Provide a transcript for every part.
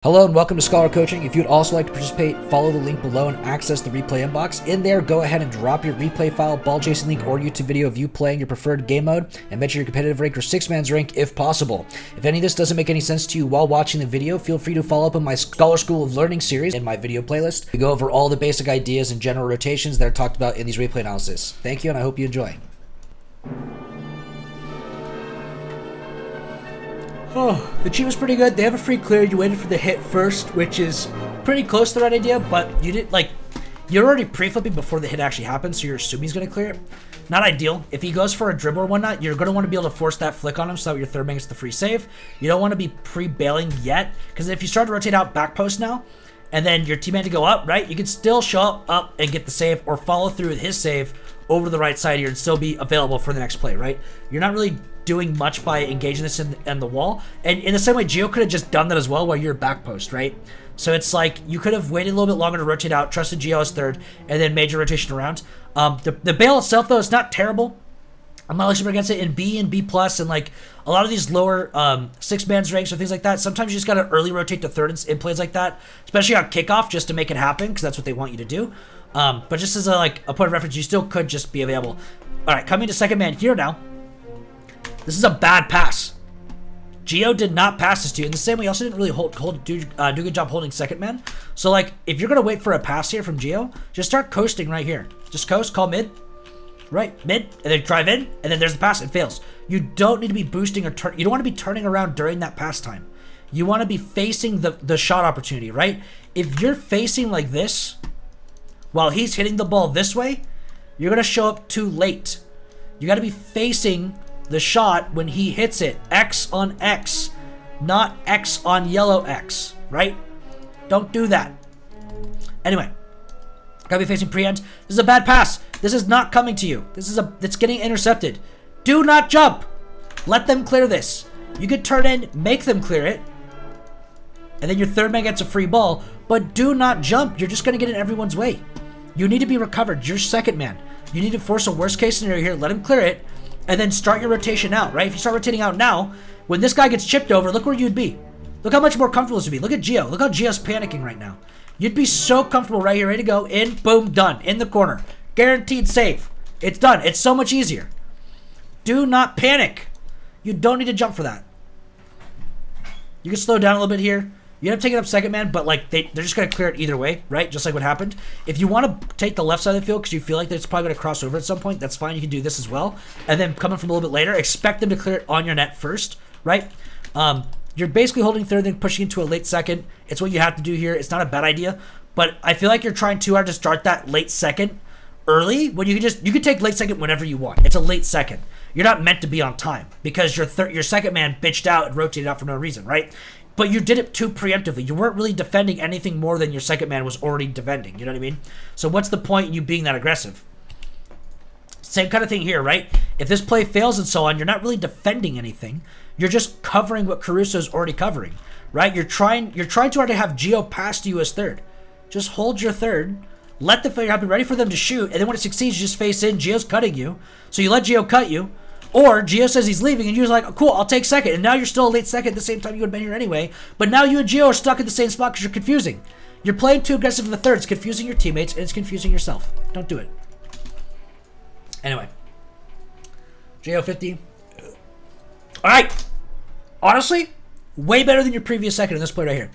Hello and welcome to Scholar Coaching. If you'd also like to participate, follow the link below and access the replay inbox. In there, go ahead and drop your replay file, ball chasing link, or YouTube video of you playing your preferred game mode, and mention your competitive rank or six-man's rank if possible. If any of this doesn't make any sense to you while watching the video, feel free to follow up on my Scholar School of Learning series in my video playlist. We go over all the basic ideas and general rotations that are talked about in these replay analysis. Thank you, and I hope you enjoy. Oh, the cheat was pretty good. They have a free clear. You waited for the hit first, which is pretty close to the right idea, but you didn't, you're already pre-flipping before the hit actually happens, so you're assuming he's going to clear it. Not ideal. If he goes for a dribble or whatnot, you're going to want to be able to force that flick on him so that your third man gets the free save. You don't want to be pre-bailing yet, because if you start to rotate out back post now, and then your teammate to go up, right, you can still show up and get the save, or follow through with his save over the right side here and still be available for the next play, right? You're not really doing much by engaging this in the wall. And in the same way, Gio could have just done that as well while you're back post, right? So it's like you could have waited a little bit longer to rotate out, trusted Gio as third, and then made your rotation around. The bail itself, though, is not terrible. I'm not super against it in B and B+, and like a lot of these lower six-man's ranks or things like that, sometimes you just got to early rotate to third in plays like that, especially on kickoff, just to make it happen, because that's what they want you to do. But just as a point of reference, you still could just be available. All right, coming to second man here now. This is a bad pass. Gio did not pass this to you. In the same way, he also didn't really do a good job holding second man. So, like, if you're going to wait for a pass here from Gio, just start coasting right here. Just coast, call mid. Right, mid, and then drive in, and then there's the pass. It fails. You don't need to be boosting or turn. You don't want to be turning around during that pass time. You want to be facing the shot opportunity, right? If you're facing like this, while he's hitting the ball this way, you're going to show up too late. You got to be facing the shot when he hits it. X on X, not X on yellow X, right? Don't do that. Anyway, gotta be facing pre-end. This is a bad pass. This is not coming to you. It's getting intercepted. Do not jump. Let them clear this. You could turn in, make them clear it, and then your third man gets a free ball, but do not jump. You're just gonna get in everyone's way. You need to be recovered. You're second man. You need to force a worst case scenario here, let him clear it, and then start your rotation out, right? If you start rotating out now, when this guy gets chipped over, look where you'd be. Look how much more comfortable this would be. Look at Gio. Look how Gio's panicking right now. You'd be so comfortable right here, ready to go. In, boom, done. In the corner. Guaranteed save. It's done. It's so much easier. Do not panic. You don't need to jump for that. You can slow down a little bit here. You end up taking up second man, but like they're just going to clear it either way, right? Just like what happened. If you want to take the left side of the field because you feel like that it's probably going to cross over at some point, that's fine. You can do this as well. And then coming from a little bit later, expect them to clear it on your net first, right? You're basically holding third, then pushing into a late second. It's what you have to do here. It's not a bad idea, but I feel like you're trying too hard to start that late second early when you could take late second whenever you want. It's a late second. You're not meant to be on time because your second man bitched out and rotated out for no reason, right? But you did it too preemptively. You weren't really defending anything more than your second man was already defending. You know what I mean? So what's the point in you being that aggressive? Same kind of thing here, right? If this play fails and so on, you're not really defending anything. You're just covering what Caruso's already covering, right? You're trying too hard to have Gio pass to you as third. Just hold your third. Let the failure happen. Ready for them to shoot. And then when it succeeds, you just face in. Gio's cutting you. So you let Gio cut you. Or Gio says he's leaving, and you're like, oh, cool, I'll take second. And now you're still a late second at the same time you would have been here anyway. But now you and Gio are stuck at the same spot because you're confusing. You're playing too aggressive in the third. It's confusing your teammates, and it's confusing yourself. Don't do it. Anyway. Gio 50. All right. Honestly, way better than your previous second in this play right here.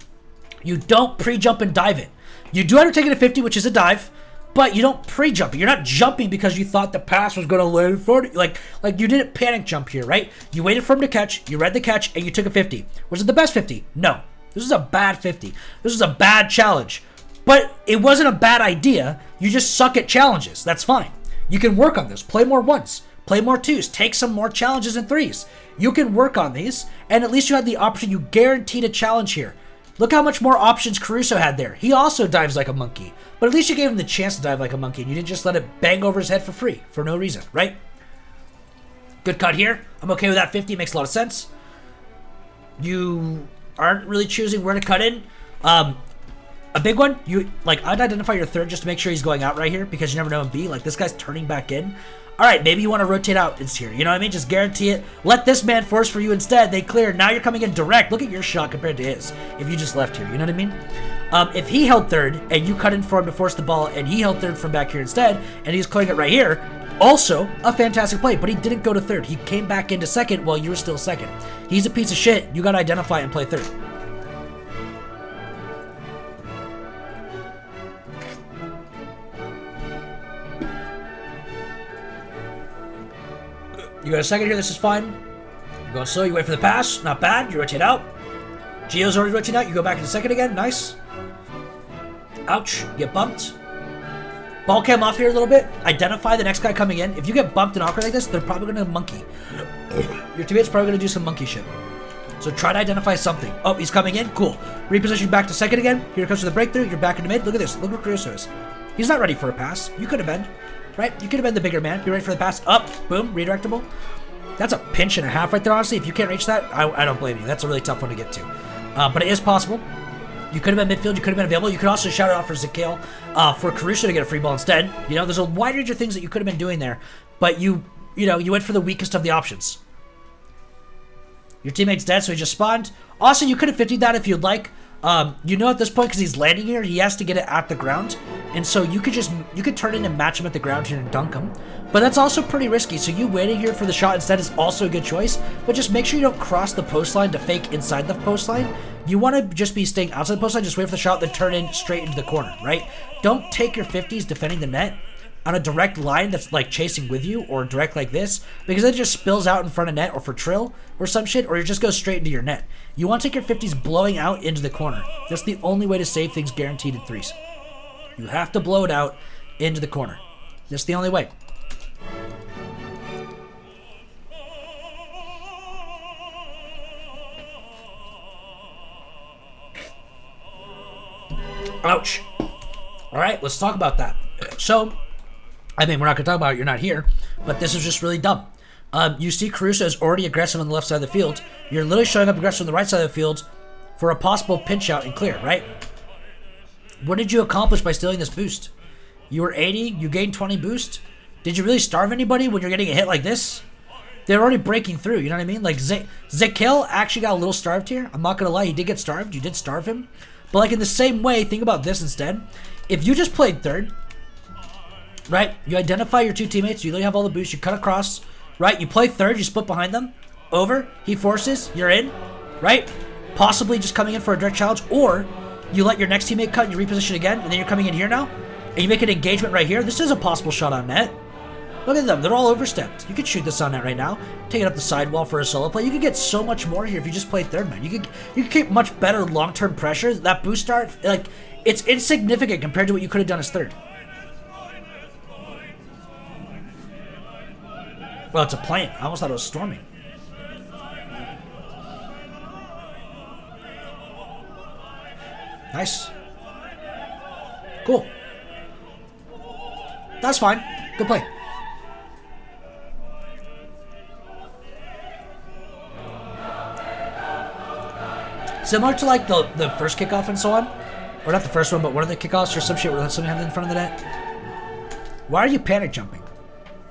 You don't pre-jump and dive it. You do have to take it at 50, which is a dive. But you don't pre-jump it. You're not jumping because you thought the pass was going to land forward. Like you didn't panic jump here, right? You waited for him to catch, you read the catch, and you took a 50. Was it the best 50? No. This is a bad 50. This is a bad challenge. But it wasn't a bad idea. You just suck at challenges. That's fine. You can work on this. Play more ones. Play more twos. Take some more challenges and threes. You can work on these, and at least you had the option. You guaranteed a challenge here. Look how much more options Caruso had there. He also dives like a monkey. But at least you gave him the chance to dive like a monkey, and you didn't just let it bang over his head for free, for no reason, right? Good cut here. I'm okay with that 50. Makes a lot of sense. You aren't really choosing where to cut in. A big one, I'd identify your third just to make sure he's going out right here because you never know in B. Like, this guy's turning back in. All right, maybe you want to rotate out into here. You know what I mean? Just guarantee it. Let this man force for you instead. They clear. Now you're coming in direct. Look at your shot compared to his. If you just left here, you know what I mean? If he held third and you cut in for him to force the ball and he held third from back here instead and he's clearing it right here, also a fantastic play, but he didn't go to third. He came back into second while you were still second. He's a piece of shit. You got to identify and play third. You got a second here, this is fine. You're going slow, you wait for the pass, not bad, you rotate out. Gio's already rotating out, you go back into second again, nice. Ouch, you get bumped. Ball cam off here a little bit, identify the next guy coming in. If you get bumped and awkward like this, they're probably gonna monkey. Your teammate's probably gonna do some monkey shit. So try to identify something. Oh, he's coming in, cool. Reposition back to second again, here comes the breakthrough, you're back into mid, look at this, look where Caruso is. He's not ready for a pass, you could have been. Right? You could have been the bigger man. Be ready for the pass. Up. Boom. Redirectable. That's a pinch and a half right there, honestly. If you can't reach that, I don't blame you. That's a really tough one to get to. But it is possible. You could have been midfield. You could have been available. You could also shout it out for Zakale, for Caruso to get a free ball instead. You know, there's a wide range of things that you could have been doing there. But you went for the weakest of the options. Your teammate's dead, so he just spawned. Also, you could have 50'd that if you'd like. You know at this point, because he's landing here, he has to get it at the ground. And so you could turn in and match him at the ground here and dunk him. But that's also pretty risky, so you waiting here for the shot instead is also a good choice. But just make sure you don't cross the post line to fake inside the post line. You want to just be staying outside the post line, just wait for the shot, then turn in straight into the corner, right? Don't take your 50s defending the net on a direct line that's like chasing with you, or direct like this, because it just spills out in front of net or for trill or some shit, or you just go straight into your net. You want to take your 50s blowing out into the corner. That's the only way to save things guaranteed in threes. You have to blow it out into the corner. That's the only way. Ouch. All right, let's talk about that. So, I mean, we're not going to talk about it. You're not here. But this is just really dumb. You see Caruso is already aggressive on the left side of the field. You're literally showing up aggressive on the right side of the field for a possible pinch out and clear, right? What did you accomplish by stealing this boost? You were 80. You gained 20 boost. Did you really starve anybody when you're getting a hit like this? They're already breaking through. You know what I mean? Like, Zakale actually got a little starved here. I'm not going to lie. He did get starved. You did starve him. But, like, in the same way, think about this instead. If you just played third, right? You identify your two teammates. You literally have all the boosts. You cut across, right? You play third. You split behind them. Over. He forces. You're in, right? Possibly just coming in for a direct challenge. Or you let your next teammate cut and you reposition again. And then you're coming in here now. And you make an engagement right here. This is a possible shot on net. Look at them. They're all overstepped. You could shoot this on net right now. Take it up the sidewall for a solo play. You could get so much more here if you just play third man. You could keep much better long-term pressure. That boost start, like, it's insignificant compared to what you could have done as third. Well, it's a plane. I almost thought it was storming. Nice. Cool. That's fine. Good play. Similar to like the first kickoff and so on. Or not the first one, but one of the kickoffs or some shit where somebody had it in front of the net. Why are you panic jumping?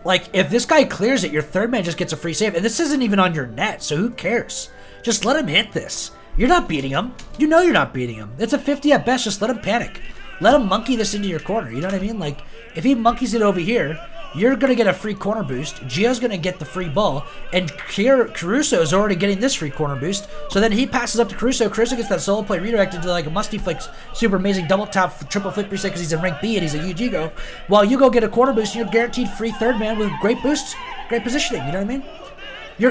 Like, if this guy clears it, your third man just gets a free save. And this isn't even on your net, so who cares? Just let him hit this. You're not beating him. You know you're not beating him. It's a 50 at best. Just let him panic. Let him monkey this into your corner. You know what I mean? Like, if he monkeys it over here, you're going to get a free corner boost. Gio's going to get the free ball. And Caruso is already getting this free corner boost. So then he passes up to Caruso. Caruso gets that solo play redirected to like a musty flick, super amazing double tap, triple flip reset because he's in rank B and he's a UG go. While you go get a corner boost and you're guaranteed free third man with great boosts, great positioning. You know what I mean?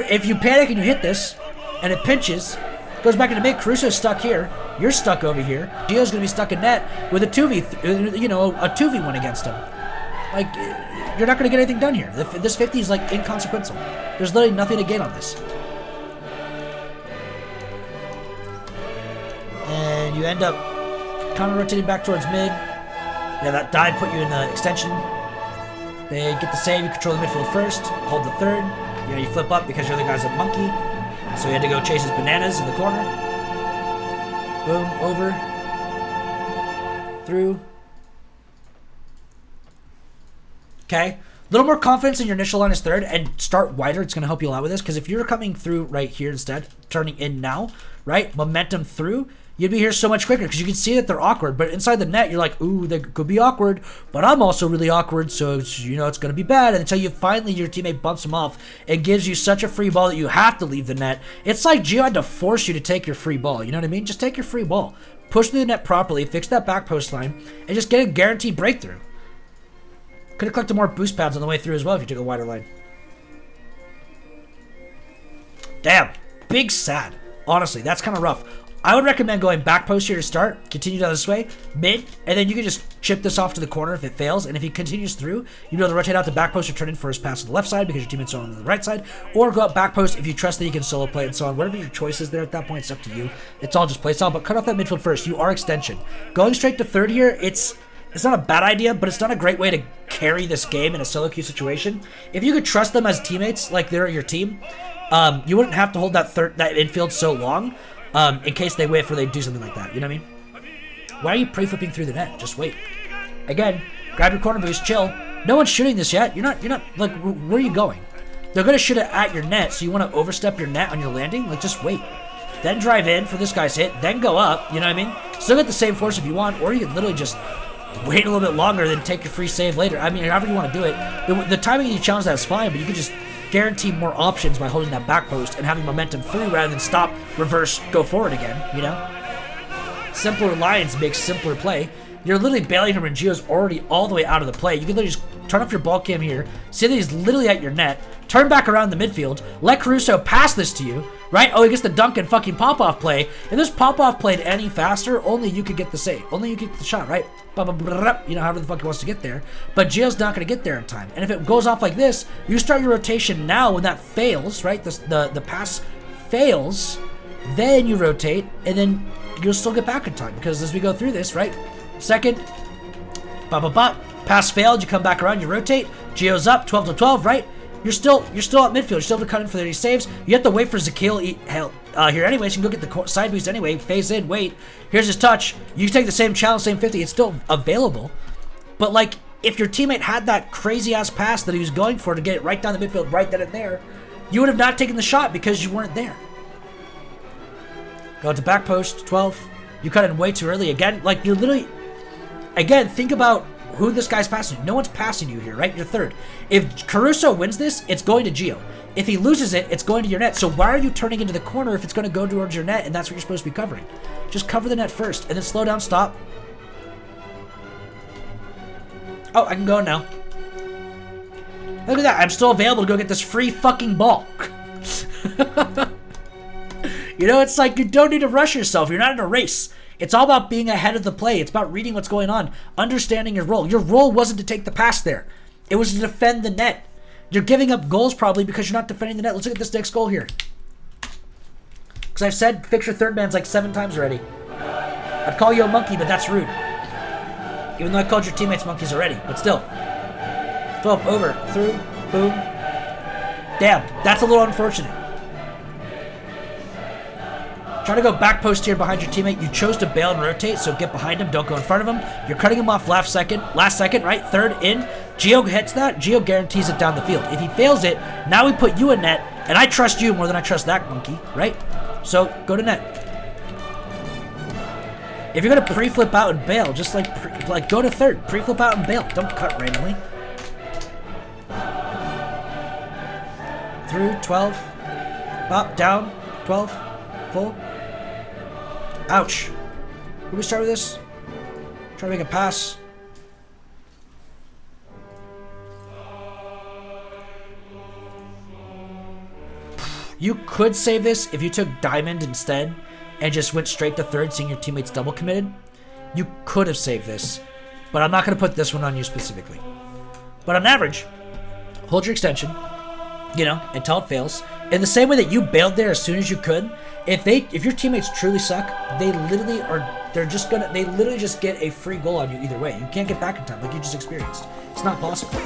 If you panic and you hit this and it pinches, goes back into mid, Caruso's stuck here. You're stuck over here. Gio's going to be stuck in net with a 2v, a 2v1 against him. Like, you're not going to get anything done here. This 50 is, like, inconsequential. There's literally nothing to gain on this. And you end up counter-rotating back towards mid. Yeah, that dive put you in the extension. They get the save. You control the midfield first. Hold the third. You know, you flip up because you're the guy's a monkey. So he had to go chase his bananas in the corner. Boom, over. Through. Okay. little more confidence in your initial line as third and start wider. It's going to help you a lot with this, because if you're coming through right here instead, turning in now, right, momentum through, you'd be here so much quicker because you can see that they're awkward. But inside the net, you're like, ooh, they could be awkward, but I'm also really awkward, so it's, you know, it's going to be bad. And until you finally, your teammate bumps them off and gives you such a free ball that you have to leave the net. It's like Gio had to force you to take your free ball. You know what I mean? Just take your free ball. Push through the net properly, fix that back post line, and just get a guaranteed breakthrough. Could have collected more boost pads on the way through as well if you took a wider line. Damn. Big sad. Honestly, that's kind of rough. I would recommend going back post here to start, continue down this way, mid, and then you can just chip this off to the corner if it fails. And if he continues through, you'll be able to rotate out to back post or turn in for his pass to the left side because your teammate's on the right side, or go up back post if you trust that you can solo play and so on. Whatever your choice is there at that point, it's up to you. It's all just play style, but cut off that midfield first. You are extension. Going straight to third here, it's not a bad idea, but it's not a great way to carry this game in a solo queue situation. If you could trust them as teammates, like they're your team, you wouldn't have to hold that infield so long. In case they wait for they do something like that, you know what I mean? Why are you pre-flipping through the net? Just wait. Again, grab your corner boost, chill. No one's shooting this yet. You're not, like, where are you going? They're gonna shoot it at your net, so you wanna overstep your net on your landing? Like, just wait. Then drive in for this guy's hit, then go up, you know what I mean? Still get the same force if you want, or you can literally just wait a little bit longer, then take your free save later. I mean, however you want to do it. The timing you challenge that is fine, but you can just guarantee more options by holding that back post and having momentum through rather than stop, reverse, go forward again, you know? Simpler lines make simpler play. You're literally bailing him and Gio's already all the way out of the play. You can literally just turn off your ball cam here, see that he's literally at your net, turn back around the midfield, let Caruso pass this to you, right? Oh, he gets the dunk and fucking pop-off play. If this pop-off played any faster, only you could get the save. Only you could get the shot, right? You know, however the fuck he wants to get there. But Gio's not going to get there in time. And if it goes off like this, you start your rotation now when that fails, right? The pass fails, then you rotate, and then you'll still get back in time. Because as we go through this, right? Second, pass failed, you come back around, you rotate, Gio's up, 12 to 12, right? You're still at midfield. You're still able to cut in for 30 saves. You have to wait for Zakil here anyway, so you can go get the side boost anyway. Phase in, wait. Here's his touch. You take the same challenge, same 50. It's still available. But, like, if your teammate had that crazy-ass pass that he was going for to get it right down the midfield, right then and there, you would have not taken the shot because you weren't there. Go to back post, 12. You cut in way too early. Again, like, you're literally... Again, think about who this guy's passing. No one's passing you here, right? You're third. If Caruso wins this, it's going to Gio. If he loses it, it's going to your net. So why are you turning into the corner if it's going to go towards your net and that's what you're supposed to be covering? Just cover the net first and then slow down, stop. Oh, I can go now. Look at that. I'm still available to go get this free fucking ball. You know, it's like you don't need to rush yourself. You're not in a race. It's all about being ahead of the play. It's about reading what's going on, understanding your role. Your role wasn't to take the pass there. It was to defend the net. You're giving up goals probably because you're not defending the net. Let's look at this next goal here. Because I've said fix your third man's like 7 times already. I'd call you a monkey, but that's rude. Even though I called your teammates monkeys already, but still. 12, over, through, boom. Damn, that's a little unfortunate. Try to go back post here behind your teammate. You chose to bail and rotate, so get behind him. Don't go in front of him. You're cutting him off last second, right? Third in. Gio hits that. Gio guarantees it down the field. If he fails it, now we put you in net, and I trust you more than I trust that monkey, right? So go to net. If you're gonna pre-flip out and bail, just like go to third. Pre-flip out and bail. Don't cut randomly. Through 12. Up, down, 12. Full. Ouch. Can we start with this? Try to make a pass. You could save this if you took diamond instead and just went straight to third, seeing your teammates double committed. You could have saved this, but I'm not going to put this one on you specifically. But on average, hold your extension, you know, until it fails. In the same way that you bailed there as soon as you could, if your teammates truly suck, they literally just get a free goal on you either way. You can't get back in time like you just experienced. It's not possible.